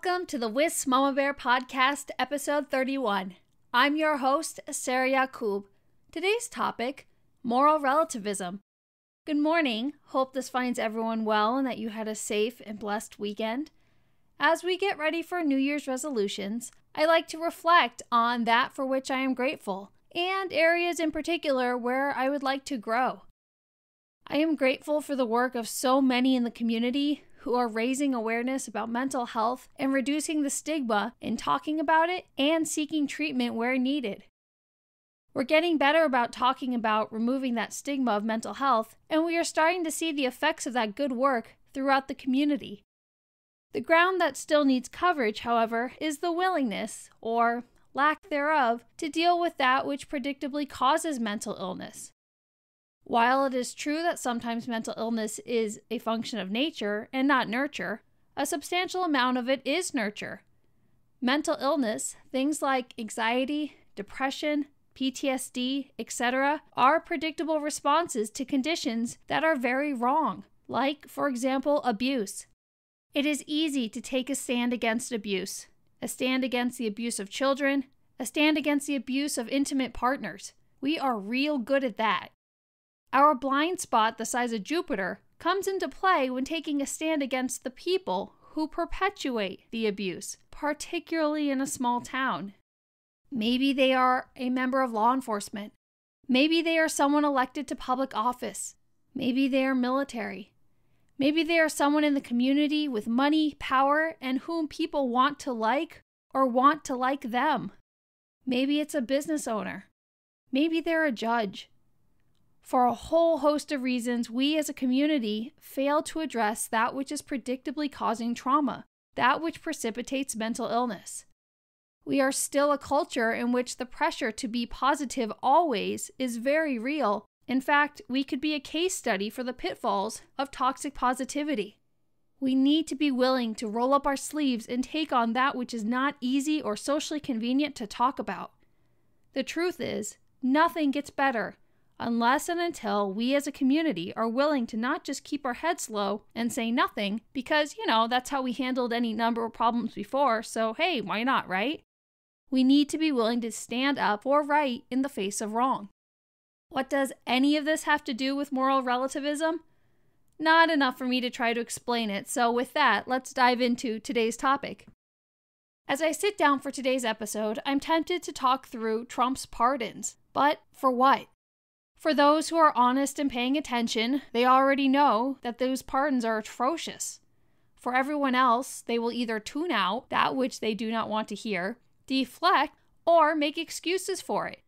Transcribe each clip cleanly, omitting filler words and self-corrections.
Welcome to the Wiss Mama Bear Podcast, episode 31. I'm your host, Sarah Yacoub. Today's topic, moral relativism. Good morning. Hope this finds everyone well and that you had a safe and blessed weekend. As we get ready for New Year's resolutions, I like to reflect on that for which I am grateful, and areas in particular where I would like to grow. I am grateful for the work of so many in the community who are raising awareness about mental health and reducing the stigma in talking about it and seeking treatment where needed. We're getting better about talking about removing that stigma of mental health, and we are starting to see the effects of that good work throughout the community. The ground that still needs coverage, however, is the willingness, or lack thereof, to deal with that which predictably causes mental illness. While it is true that sometimes mental illness is a function of nature and not nurture, a substantial amount of it is nurture. Mental illness, things like anxiety, depression, PTSD, etc., are predictable responses to conditions that are very wrong, like, for example, abuse. It is easy to take a stand against abuse, a stand against the abuse of children, a stand against the abuse of intimate partners. We are real good at that. Our blind spot the size of Jupiter comes into play when taking a stand against the people who perpetuate the abuse, particularly in a small town. Maybe they are a member of law enforcement. Maybe they are someone elected to public office. Maybe they are military. Maybe they are someone in the community with money, power, and whom people want to like or want to like them. Maybe it's a business owner. Maybe they're a judge. For a whole host of reasons, we as a community fail to address that which is predictably causing trauma, that which precipitates mental illness. We are still a culture in which the pressure to be positive always is very real. In fact, we could be a case study for the pitfalls of toxic positivity. We need to be willing to roll up our sleeves and take on that which is not easy or socially convenient to talk about. The truth is, nothing gets better unless and until we as a community are willing to not just keep our heads low and say nothing because, that's how we handled any number of problems before, so hey, why not, right? We need to be willing to stand up for right in the face of wrong. What does any of this have to do with moral relativism? Not enough for me to try to explain it, so with that, let's dive into today's topic. As I sit down for today's episode, I'm tempted to talk through Trump's pardons. But for what? For those who are honest and paying attention, they already know that those pardons are atrocious. For everyone else, they will either tune out that which they do not want to hear, deflect, or make excuses for it.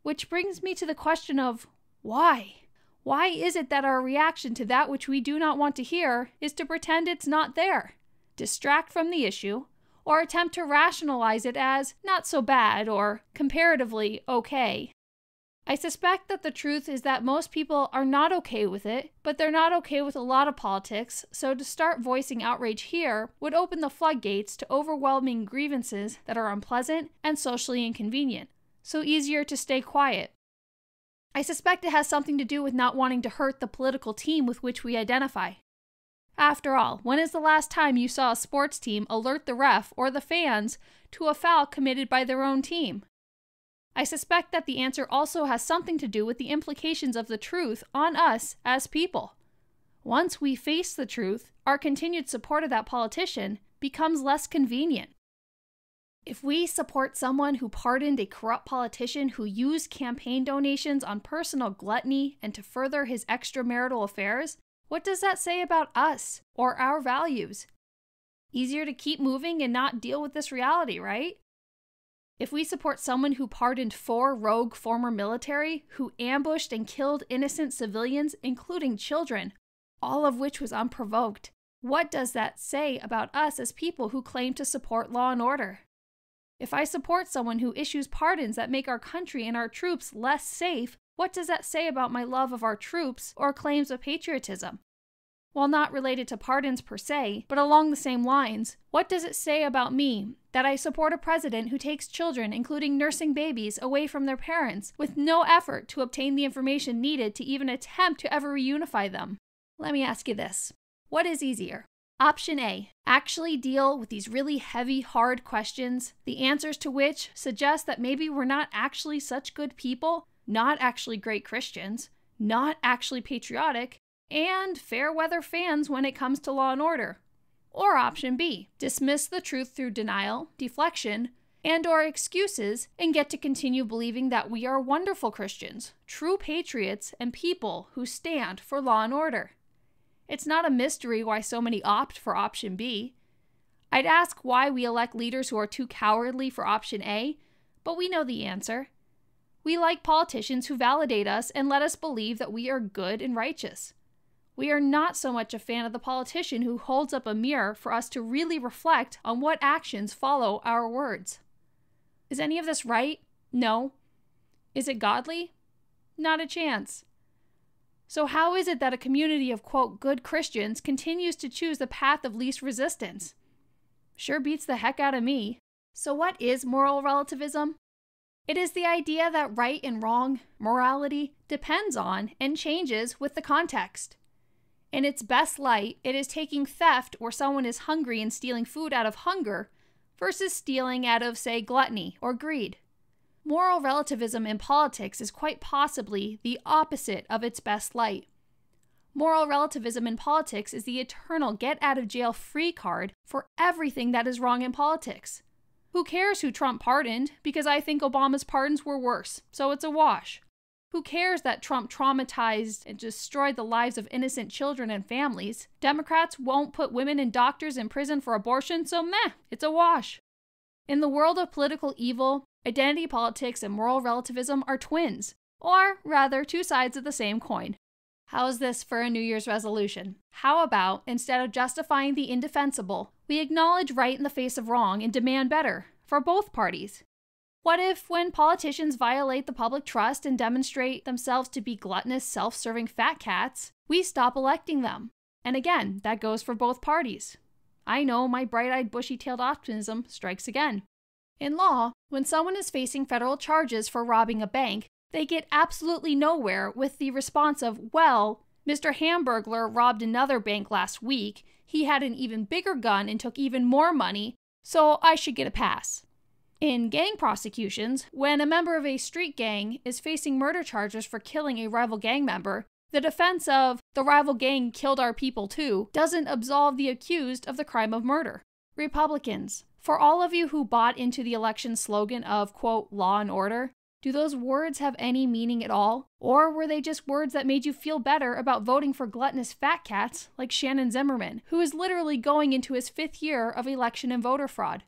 Which brings me to the question of why? Why is it that our reaction to that which we do not want to hear is to pretend it's not there, distract from the issue, or attempt to rationalize it as not so bad or comparatively okay? I suspect that the truth is that most people are not okay with it, but they're not okay with a lot of politics, so to start voicing outrage here would open the floodgates to overwhelming grievances that are unpleasant and socially inconvenient, so easier to stay quiet. I suspect it has something to do with not wanting to hurt the political team with which we identify. After all, when is the last time you saw a sports team alert the ref or the fans to a foul committed by their own team? I suspect that the answer also has something to do with the implications of the truth on us as people. Once we face the truth, our continued support of that politician becomes less convenient. If we support someone who pardoned a corrupt politician who used campaign donations on personal gluttony and to further his extramarital affairs, what does that say about us or our values? Easier to keep moving and not deal with this reality, right? If we support someone who pardoned 4 rogue former military who ambushed and killed innocent civilians, including children, all of which was unprovoked, what does that say about us as people who claim to support law and order? If I support someone who issues pardons that make our country and our troops less safe, what does that say about my love of our troops or claims of patriotism? While not related to pardons per se, but along the same lines, what does it say about me that I support a president who takes children, including nursing babies, away from their parents with no effort to obtain the information needed to even attempt to ever reunify them? Let me ask you this. What is easier? Option A, actually deal with these really heavy, hard questions, the answers to which suggest that maybe we're not actually such good people, not actually great Christians, not actually patriotic, and fair weather fans when it comes to law and order. Or option B, dismiss the truth through denial, deflection, and/or excuses, and get to continue believing that we are wonderful Christians, true patriots, and people who stand for law and order. It's not a mystery why so many opt for option B. I'd ask why we elect leaders who are too cowardly for option A, but we know the answer. We like politicians who validate us and let us believe that we are good and righteous. We are not so much a fan of the politician who holds up a mirror for us to really reflect on what actions follow our words. Is any of this right? No. Is it godly? Not a chance. So how is it that a community of, quote, good Christians continues to choose the path of least resistance? Sure beats the heck out of me. So what is moral relativism? It is the idea that right and wrong, morality, depends on and changes with the context. In its best light, it is taking theft where someone is hungry and stealing food out of hunger versus stealing out of, say, gluttony or greed. Moral relativism in politics is quite possibly the opposite of its best light. Moral relativism in politics is the eternal get-out-of-jail-free card for everything that is wrong in politics. Who cares who Trump pardoned, because I think Obama's pardons were worse, so it's a wash. Who cares that Trump traumatized and destroyed the lives of innocent children and families? Democrats won't put women and doctors in prison for abortion, so meh, it's a wash. In the world of political evil, identity politics and moral relativism are twins, or rather, two sides of the same coin. How's this for a New Year's resolution? How about, instead of justifying the indefensible, we acknowledge right in the face of wrong and demand better for both parties? What if, when politicians violate the public trust and demonstrate themselves to be gluttonous, self-serving fat cats, we stop electing them? And again, that goes for both parties. I know my bright-eyed, bushy-tailed optimism strikes again. In law, when someone is facing federal charges for robbing a bank, they get absolutely nowhere with the response of, well, Mr. Hamburglar robbed another bank last week, he had an even bigger gun and took even more money, so I should get a pass. In gang prosecutions, when a member of a street gang is facing murder charges for killing a rival gang member, the defense of, the rival gang killed our people too, doesn't absolve the accused of the crime of murder. Republicans, for all of you who bought into the election slogan of, quote, law and order, do those words have any meaning at all? Or were they just words that made you feel better about voting for gluttonous fat cats like Shannon Zimmerman, who is literally going into his 5th year of election and voter fraud?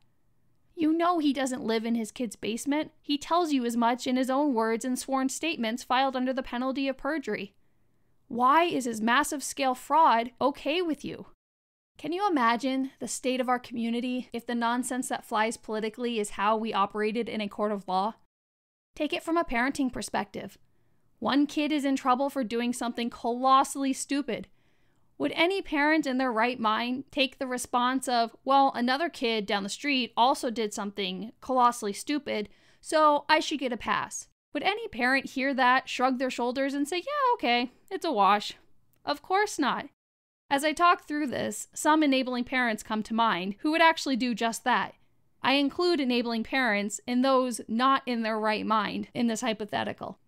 You know he doesn't live in his kid's basement. He tells you as much in his own words and sworn statements filed under the penalty of perjury. Why is his massive-scale fraud okay with you? Can you imagine the state of our community if the nonsense that flies politically is how we operated in a court of law? Take it from a parenting perspective. One kid is in trouble for doing something colossally stupid. Would any parent in their right mind take the response of, well, another kid down the street also did something colossally stupid, so I should get a pass? Would any parent hear that, shrug their shoulders, and say, yeah, okay, it's a wash? Of course not. As I talk through this, some enabling parents come to mind who would actually do just that. I include enabling parents in those not in their right mind in this hypothetical.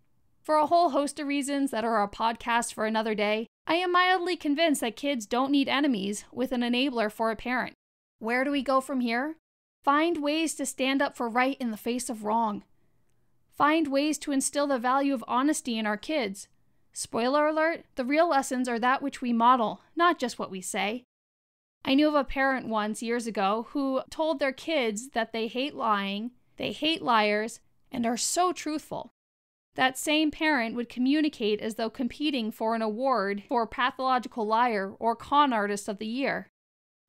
For a whole host of reasons that are a podcast for another day, I am mildly convinced that kids don't need enemies with an enabler for a parent. Where do we go from here? Find ways to stand up for right in the face of wrong. Find ways to instill the value of honesty in our kids. Spoiler alert, the real lessons are that which we model, not just what we say. I knew of a parent once years ago who told their kids that they hate lying, they hate liars, and are so truthful. That same parent would communicate as though competing for an award for pathological liar or con artist of the year.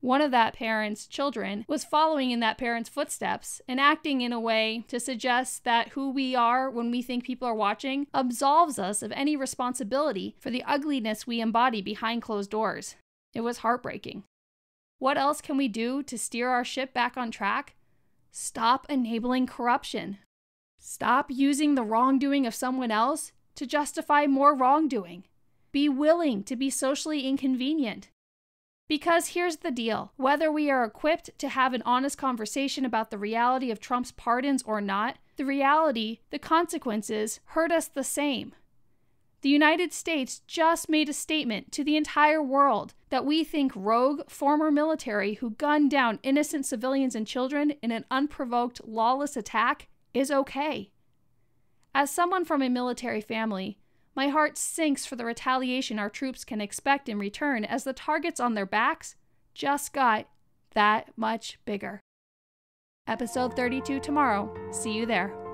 One of that parent's children was following in that parent's footsteps and acting in a way to suggest that who we are when we think people are watching absolves us of any responsibility for the ugliness we embody behind closed doors. It was heartbreaking. What else can we do to steer our ship back on track? Stop enabling corruption. Stop using the wrongdoing of someone else to justify more wrongdoing. Be willing to be socially inconvenient. Because here's the deal. Whether we are equipped to have an honest conversation about the reality of Trump's pardons or not, the reality, the consequences, hurt us the same. The United States just made a statement to the entire world that we think rogue former military who gunned down innocent civilians and children in an unprovoked, lawless attack is okay. As someone from a military family, my heart sinks for the retaliation our troops can expect in return as the targets on their backs just got that much bigger. Episode 32 tomorrow. See you there.